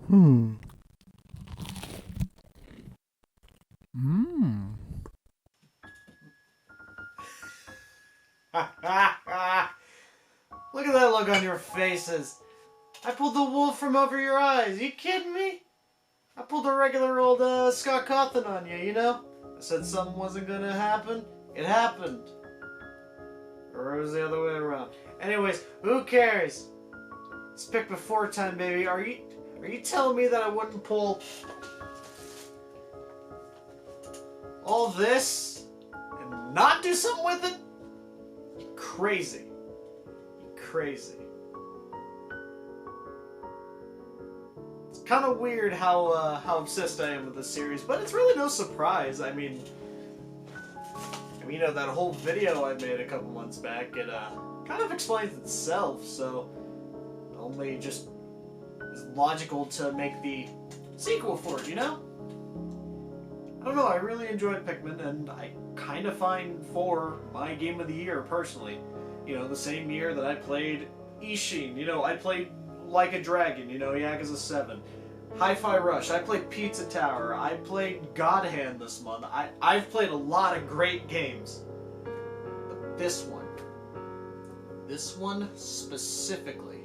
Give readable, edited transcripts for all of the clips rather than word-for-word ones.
Hmm. Mmm. Look at that look on your faces. I pulled the wool from over your eyes. You kidding me? I pulled a regular old Scott Cawthon on you, you know? I said something wasn't gonna happen. It happened. Or it was the other way around. Anyways, who cares? It's pick before time, baby. Are you telling me that I wouldn't pull all this and not do something with it? You crazy. You crazy. It's kind of weird how obsessed I am with this series, but it's really no surprise. You know, that whole video I made a couple months back, it kind of explains itself, so only just is logical to make the sequel for it, you know? I don't know, I really enjoyed Pikmin, and I kind of find 4 my game of the year, personally. You know, the same year that I played Ishin, you know, I played Like a Dragon, you know, Yakuza 7. Hi-Fi Rush, I played Pizza Tower, I played God Hand this month. I've played a lot of great games. But this one specifically,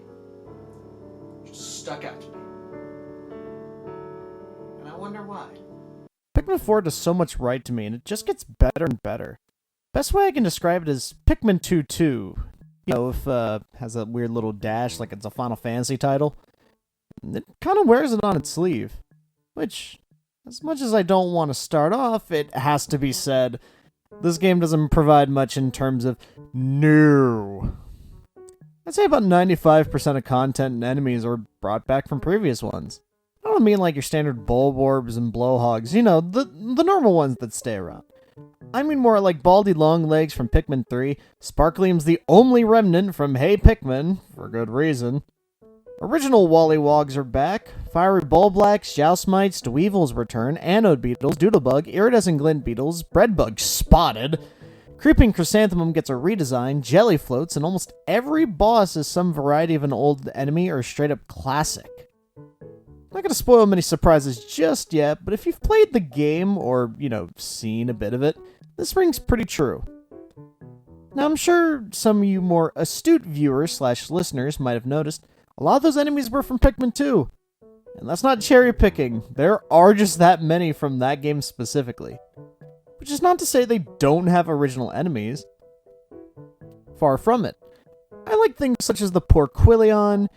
just stuck out to me. And I wonder why. Pikmin 4 does so much right to me, and it just gets better and better. Best way I can describe it is Pikmin 2 2. You know, if has a weird little dash like it's a Final Fantasy title. It kind of wears it on its sleeve. Which, as much as I don't want to start off, it has to be said, this game doesn't provide much in terms of new. I'd say about 95% of content and enemies are brought back from previous ones. I don't mean like your standard bulborbs and blowhogs, you know, the normal ones that stay around. I mean more like Baldy Longlegs from Pikmin 3, Sparklium's the only remnant from Hey Pikmin, for good reason. Original Wallywogs are back, Fiery Bulblacks, Joustmites, Dweevils return, Anode Beetles, Doodlebug, Iridescent Glint Beetles, Breadbug spotted, Creeping Chrysanthemum gets a redesign, Jelly Floats, and almost every boss is some variety of an old enemy or straight up classic. I'm not going to spoil many surprises just yet, but if you've played the game or, you know, seen a bit of it, this rings pretty true. Now, I'm sure some of you more astute viewers/listeners might have noticed a lot of those enemies were from Pikmin 2. And that's not cherry picking. There are just that many from that game specifically. Which is not to say they don't have original enemies. Far from it. I like things such as the Porquillion,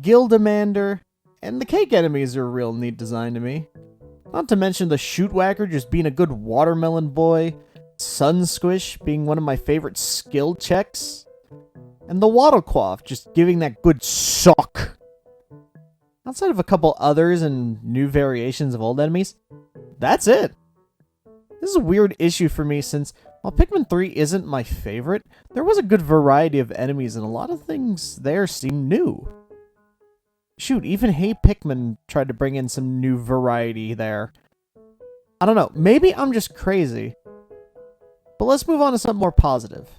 Gildamander, and the cake enemies are a real neat design to me. Not to mention the Shootwhacker just being a good watermelon boy, Sun Squish being one of my favorite skill checks, and the Waddlequaff just giving that good suck. Outside of a couple others and new variations of old enemies, that's it. This is a weird issue for me since, while Pikmin 3 isn't my favorite, there was a good variety of enemies and a lot of things there seem new. Shoot, even Hey Pikmin tried to bring in some new variety there. I don't know, maybe I'm just crazy. But let's move on to something more positive.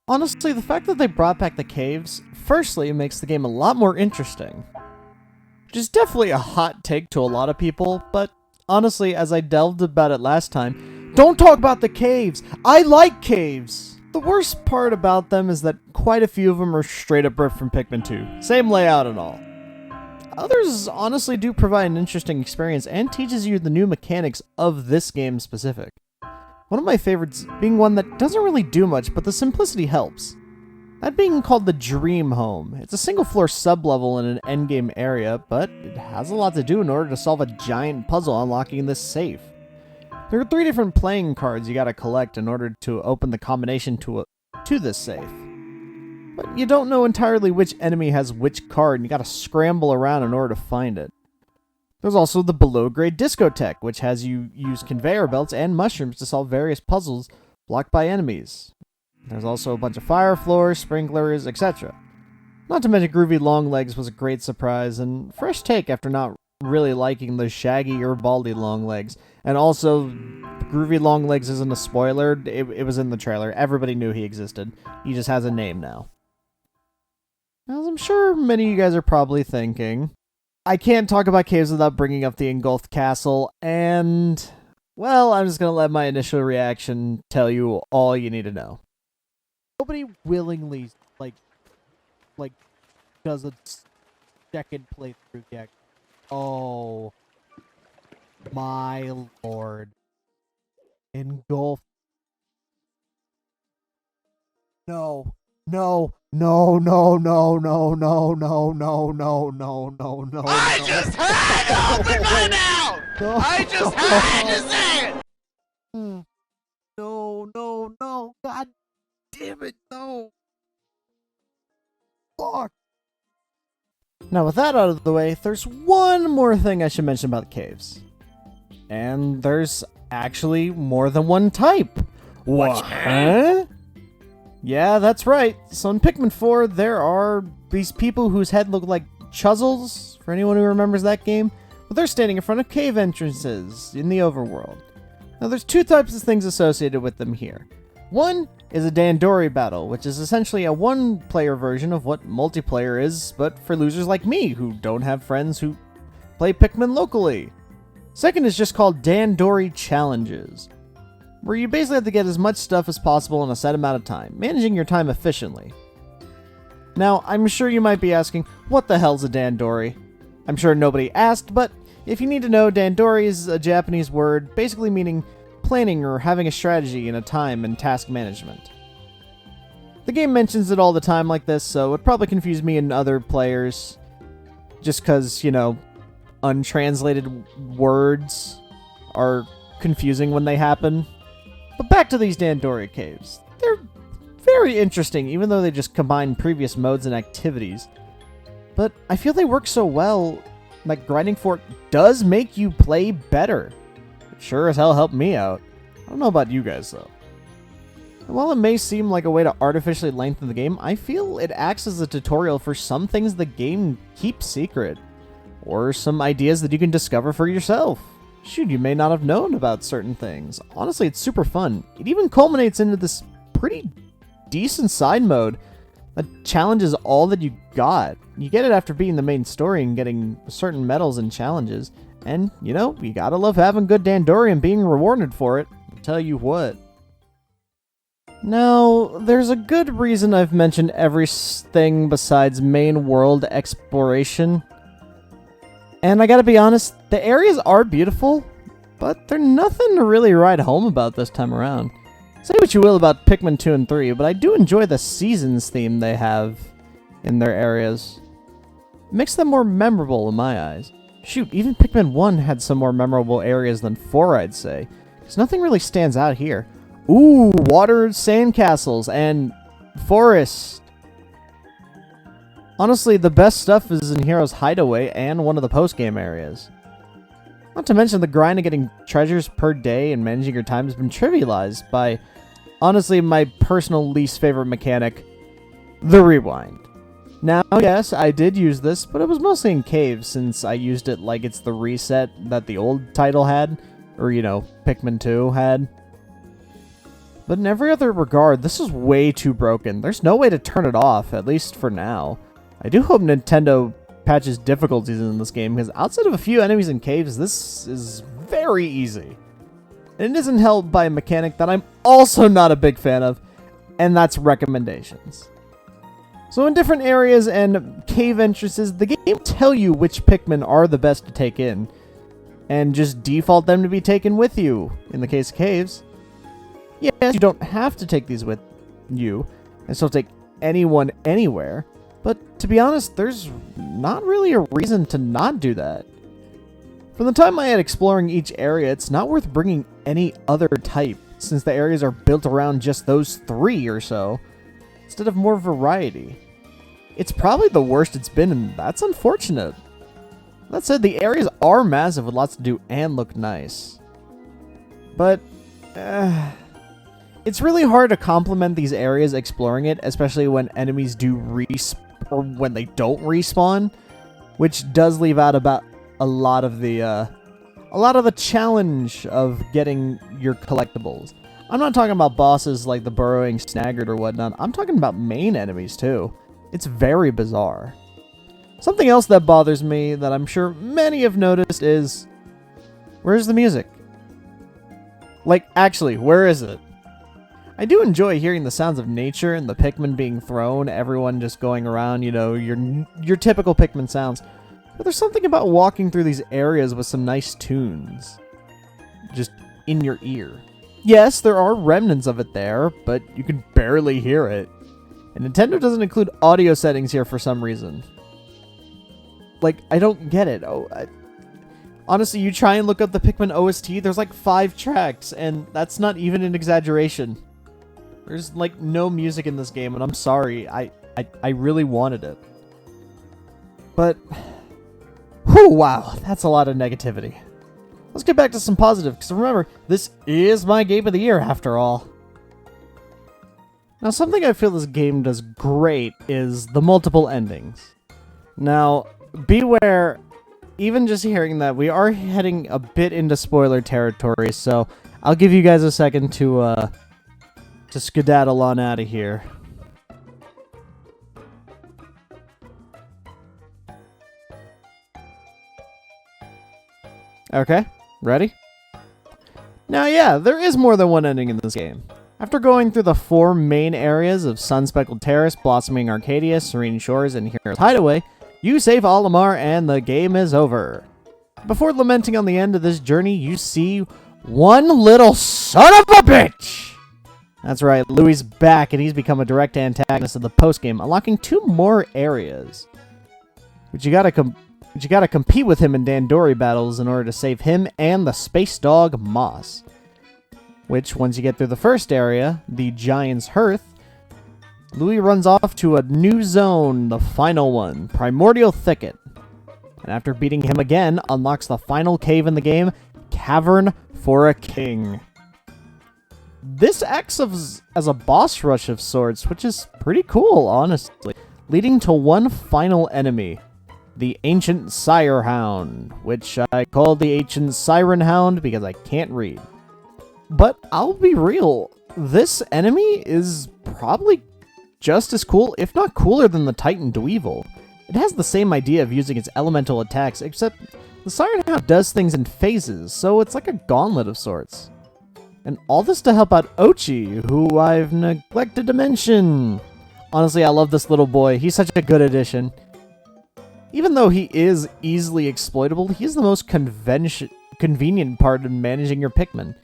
Honestly, the fact that they brought back the caves, firstly, makes the game a lot more interesting. Which is definitely a hot take to a lot of people, but honestly, as I delved about it last time, don't talk about the caves! I like caves! The worst part about them is that quite a few of them are straight up ripped from Pikmin 2. Same layout and all. Others honestly do provide an interesting experience and teaches you the new mechanics of this game specific. One of my favorites being one that doesn't really do much, but the simplicity helps. That being called the Dream Home. It's a single floor sublevel in an endgame area, but it has a lot to do in order to solve a giant puzzle unlocking this safe. There are 3 different playing cards you gotta collect in order to open the combination to this safe. But you don't know entirely which enemy has which card, and you gotta scramble around in order to find it. There's also the below-grade discotheque, which has you use conveyor belts and mushrooms to solve various puzzles blocked by enemies. There's also a bunch of fire floors, sprinklers, etc. Not to mention Groovy Longlegs was a great surprise, and fresh take after not really liking the Shaggy or Baldy Longlegs. And also, Groovy Longlegs isn't a spoiler, it was in the trailer. Everybody knew he existed. He just has a name now. As I'm sure many of you guys are probably thinking, I can't talk about caves without bringing up the engulfed castle, and, well, I'm just gonna let my initial reaction tell you all you need to know. Nobody willingly, like, does a second playthrough yet. Oh, my lord. Engulfed. No. No, no, no, no, no, no, no, no, no, no, no, no. I just had to open my mouth! No. I just had to say it! No, no, no. God damn it, no. Fuck. Now, with that out of the way, there's one more thing I should mention about the caves. And there's actually more than one type. What? Huh? Yeah, that's right. So in Pikmin 4, there are these people whose head look like chisels, for anyone who remembers that game, but they're standing in front of cave entrances in the overworld. Now there's two types of things associated with them here. One is a Dandori battle, which is essentially a one-player version of what multiplayer is, but for losers like me, who don't have friends who play Pikmin locally. Second is just called Dandori Challenges, where you basically have to get as much stuff as possible in a set amount of time, managing your time efficiently. Now, I'm sure you might be asking, what the hell's a Dandori? I'm sure nobody asked, but if you need to know, Dandori is a Japanese word basically meaning planning or having a strategy in a time and task management. The game mentions it all the time like this, so it probably confused me and other players, just because, you know, untranslated words are confusing when they happen. But back to these Dandori caves. They're very interesting, even though they just combine previous modes and activities. But I feel they work so well, like grinding for it does make you play better. It sure as hell helped me out. I don't know about you guys, though. And while it may seem like a way to artificially lengthen the game, I feel it acts as a tutorial for some things the game keeps secret, or some ideas that you can discover for yourself. Shoot, you may not have known about certain things. Honestly, it's super fun. It even culminates into this pretty decent side mode that challenges all that you got. You get it after beating the main story and getting certain medals and challenges. And, you know, you gotta love having good Dandori and being rewarded for it. I'll tell you what. Now, there's a good reason I've mentioned everything besides main world exploration. And I gotta be honest, the areas are beautiful, but they're nothing to really write home about this time around. Say what you will about Pikmin 2 and 3, but I do enjoy the seasons theme they have in their areas. It makes them more memorable in my eyes. Shoot, even Pikmin 1 had some more memorable areas than 4, I'd say. Because nothing really stands out here. Ooh, water sandcastles and forest. Honestly, the best stuff is in Hero's Hideaway and one of the post-game areas. Not to mention the grind of getting treasures per day and managing your time has been trivialized by, honestly, my personal least favorite mechanic, the rewind. Now, yes, I did use this, but it was mostly in caves since I used it like it's the reset that the old title had, or, you know, Pikmin 2 had. But in every other regard, this is way too broken. There's no way to turn it off, at least for now. I do hope Nintendo patches difficulties in this game, because outside of a few enemies in caves, this is very easy. And it isn't helped by a mechanic that I'm also not a big fan of, and that's recommendations. So in different areas and cave entrances, the game will tell you which Pikmin are the best to take in, and just default them to be taken with you, in the case of caves. Yes, you don't have to take these with you, and still take anyone anywhere. But to be honest, there's not really a reason to not do that. From the time I had exploring each area, it's not worth bringing any other type, since the areas are built around just those 3 or so, instead of more variety. It's probably the worst it's been, and that's unfortunate. That said, the areas are massive with lots to do and look nice. But, it's really hard to compliment these areas exploring it, especially when enemies do respawn, or when they don't respawn, which does leave out about a lot of the challenge of getting your collectibles. I'm not talking about bosses like the burrowing Snaggart or whatnot. I'm talking about main enemies too. It's very bizarre. Something else that bothers me that I'm sure many have noticed is, where's the music? Like, actually, where is it? I do enjoy hearing the sounds of nature and the Pikmin being thrown, everyone just going around, you know, your typical Pikmin sounds. But there's something about walking through these areas with some nice tunes. Just in your ear. Yes, there are remnants of it there, but you can barely hear it. And Nintendo doesn't include audio settings here for some reason. Like, I don't get it. Honestly, you try and look up the Pikmin OST, there's like 5 tracks, and that's not even an exaggeration. There's like no music in this game, and I'm sorry. I really wanted it. But, whew, wow, that's a lot of negativity. Let's get back to some positive, because remember, this is my game of the year after all. Now, something I feel this game does great is the multiple endings. Now, beware, even just hearing that, we are heading a bit into spoiler territory, so I'll give you guys a second to skedaddle on out of here. Okay, ready? Now, yeah, there is more than one ending in this game. After going through the 4 main areas of Sun-Speckled Terrace, Blossoming Arcadia, Serene Shores, and Hero's Hideaway, you save Olimar and the game is over. Before lamenting on the end of this journey, you see one little son of a bitch! That's right, Louie's back and he's become a direct antagonist of the postgame, unlocking 2 more areas. But you gotta compete with him in Dandori battles in order to save him and the space dog Moss. Which, once you get through the first area, the Giant's Hearth, Louie runs off to a new zone, the final one, Primordial Thicket. And after beating him again, unlocks the final cave in the game, Cavern for a King. This acts as a boss rush of sorts, which is pretty cool, honestly, leading to one final enemy, the Ancient Sire Hound, which I call the Ancient Siren Hound because I can't read. But I'll be real, this enemy is probably just as cool, if not cooler than the Titan Dweevil. It has the same idea of using its elemental attacks, except the Siren Hound does things in phases, so it's like a gauntlet of sorts. And all this to help out Ochi, who I've neglected to mention. Honestly, I love this little boy. He's such a good addition. Even though he is easily exploitable, he is the most convenient part in managing your Pikmin.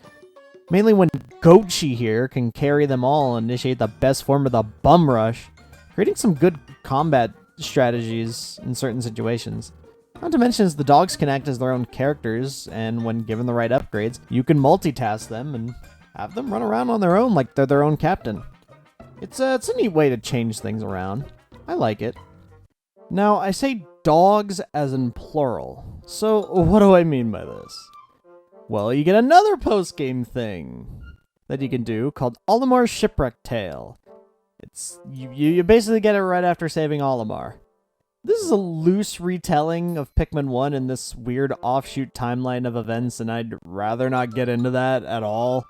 Mainly when Gochi here can carry them all and initiate the best form of the Bum Rush, creating some good combat strategies in certain situations. Not to mention the dogs can act as their own characters, and when given the right upgrades, you can multitask them and have them run around on their own like they're their own captain. It's a neat way to change things around. I like it. Now, I say dogs as in plural, so what do I mean by this? Well, you get another post-game thing that you can do called Olimar's Shipwreck Tale. You basically get it right after saving Olimar. This is a loose retelling of Pikmin 1 in this weird offshoot timeline of events, and I'd rather not get into that at all.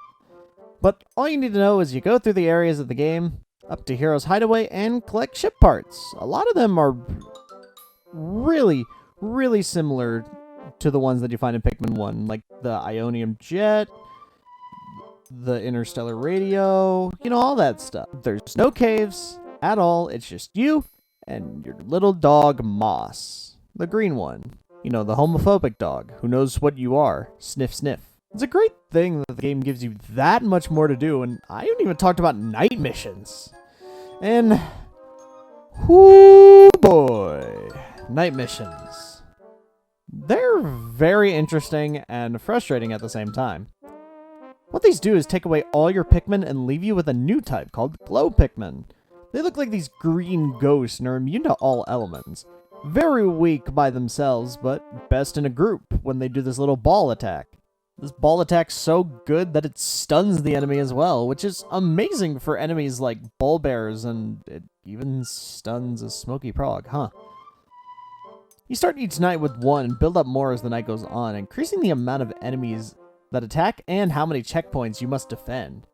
But all you need to know is you go through the areas of the game, up to Hero's Hideaway, and collect ship parts. A lot of them are really, really similar to the ones that you find in Pikmin 1, like the Ionium Jet, the Interstellar Radio, you know, all that stuff. There's no caves at all, it's just you and your little dog Moss, the green one. You know, the homophobic dog who knows what you are. Sniff, sniff. It's a great thing that the game gives you that much more to do, and I haven't even talked about night missions. And, whoo boy, night missions. They're very interesting and frustrating at the same time. What these do is take away all your Pikmin and leave you with a new type called Glow Pikmin. They look like these green ghosts and are immune to all elements. Very weak by themselves, but best in a group when they do this little ball attack. This ball attack's so good that it stuns the enemy as well, which is amazing for enemies like bull bears, and it even stuns a Smoky Prog, huh? You start each night with one and build up more as the night goes on, increasing the amount of enemies that attack and how many checkpoints you must defend.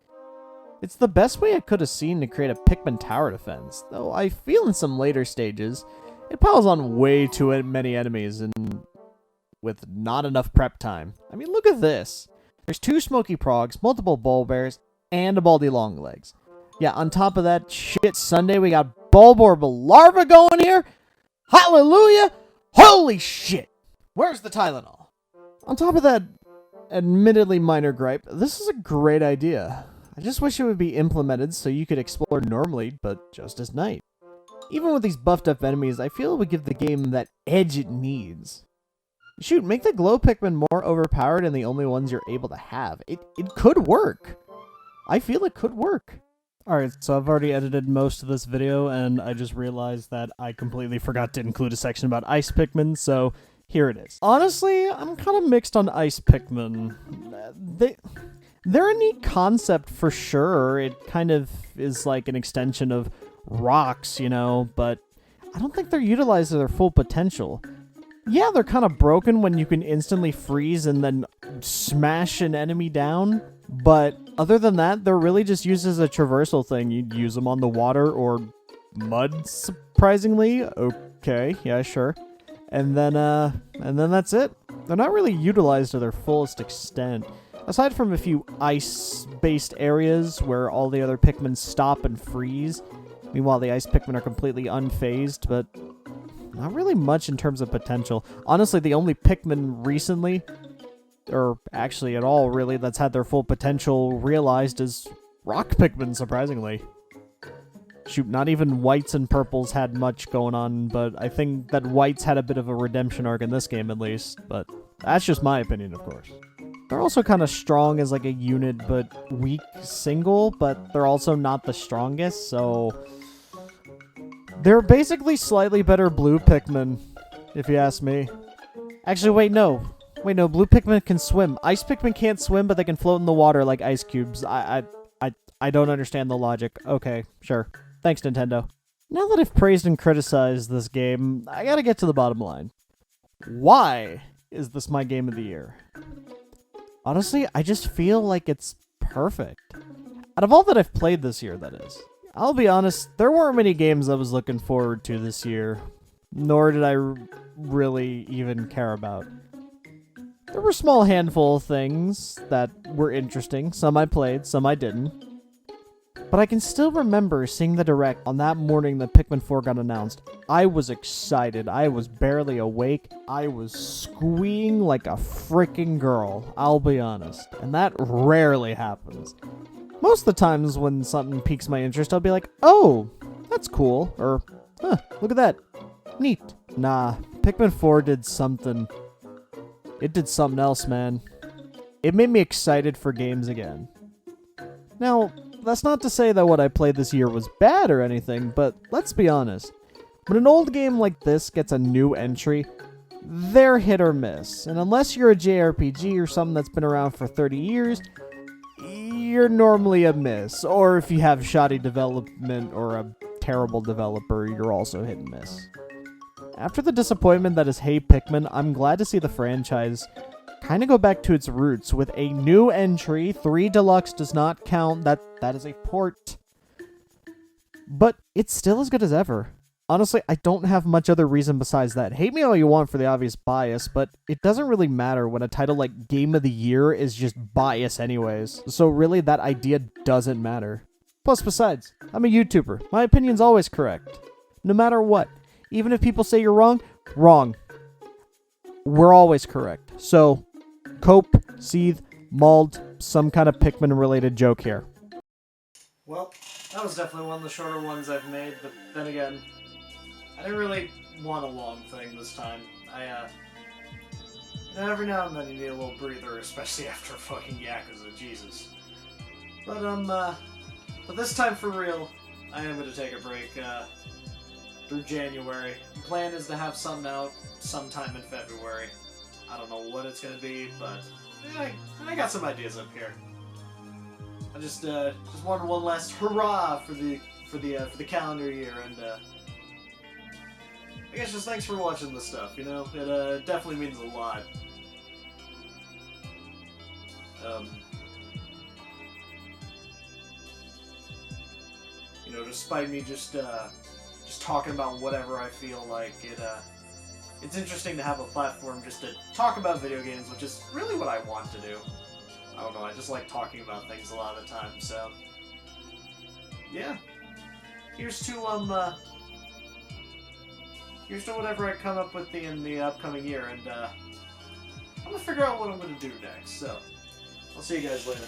It's the best way I could have seen to create a Pikmin tower defense, though I feel in some later stages, It piles on way too many enemies and with not enough prep time. I mean, look at this. There's 2 smoky progs, multiple bull bears, and a baldy longlegs. Yeah, on top of that shit Sunday, we got Bulborb larva going here. Hallelujah! Holy shit! Where's the Tylenol? On top of that admittedly minor gripe, this is a great idea. I just wish it would be implemented so you could explore normally, but just as night. Even with these buffed up enemies, I feel it would give the game that edge it needs. Shoot, make the glow Pikmin more overpowered and the only ones you're able to have. It could work. I feel it could work. Alright, so I've already edited most of this video, and I just realized that I completely forgot to include a section about ice Pikmin, so here it is. Honestly, I'm kind of mixed on ice Pikmin. They're a neat concept for sure. It kind of is like an extension of rocks, you know, but I don't think they're utilized to their full potential. Yeah, they're kind of broken when you can instantly freeze and then smash an enemy down, but other than that, they're really just used as a traversal thing. You'd use them on the water or mud, surprisingly. Okay, yeah, sure. And then that's it. They're not really utilized to their fullest extent. Aside from a few ice-based areas where all the other Pikmin stop and freeze. Meanwhile, the ice Pikmin are completely unfazed, but not really much in terms of potential. Honestly, the only Pikmin recently, or actually at all really, that's had their full potential realized is rock Pikmin, surprisingly. Shoot, not even whites and purples had much going on, but I think that whites had a bit of a redemption arc in this game at least, but that's just my opinion, of course. They're also kind of strong as like a unit, but weak single, but they're also not the strongest, so they're basically slightly better blue Pikmin, if you ask me. Actually, wait, no. Wait, no, blue Pikmin can swim. Ice Pikmin can't swim, but they can float in the water like ice cubes. I don't understand the logic. Okay, sure. Thanks, Nintendo. Now that I've praised and criticized this game, I gotta get to the bottom line. Why is this my game of the year? Honestly, I just feel like it's perfect. Out of all that I've played this year, that is. I'll be honest, there weren't many games I was looking forward to this year, nor did I really even care about. There were a small handful of things that were interesting, some I played, some I didn't. But I can still remember seeing the Direct on that morning that Pikmin 4 got announced. I was excited, I was barely awake, I was squeeing like a freaking girl, I'll be honest. And that rarely happens. Most of the times when something piques my interest, I'll be like, oh, that's cool, or, huh, look at that, neat. Nah, Pikmin 4 did something. It did something else, man. It made me excited for games again. Now, that's not to say that what I played this year was bad or anything, but let's be honest. When an old game like this gets a new entry, they're hit or miss. And unless you're a JRPG or something that's been around for 30 years, you're normally a miss. Or if you have shoddy development or a terrible developer, you're also hit and miss. After the disappointment that is Hey Pikmin, I'm glad to see the franchise kind of go back to its roots with a new entry. 3 Deluxe does not count. That is a port. But it's still as good as ever. Honestly, I don't have much other reason besides that. Hate me all you want for the obvious bias, but it doesn't really matter when a title like Game of the Year is just bias anyways. So really, that idea doesn't matter. Plus, besides, I'm a YouTuber. My opinion's always correct. No matter what. Even if people say you're wrong, wrong. We're always correct. So, cope, seethe, mauled, some kind of Pikmin-related joke here. Well, that was definitely one of the shorter ones I've made, but then again, I didn't really want a long thing this time. Every now and then you need a little breather, especially after fucking Yakuza, Jesus. But this time for real, I am going to take a break, through January. The plan is to have something out sometime in February. I don't know what it's going to be, but I got some ideas up here. I just wanted one last hurrah for the calendar year, and I guess just thanks for watching this stuff. You know, it definitely means a lot. You know, despite me just just talking about whatever I feel like. It's interesting to have a platform just to talk about video games, which is really what I want to do. I don't know, I just like talking about things a lot of the time, so... Yeah. Here's to whatever I come up with in the upcoming year, and, I'm gonna figure out what I'm gonna do next, so... I'll see you guys later.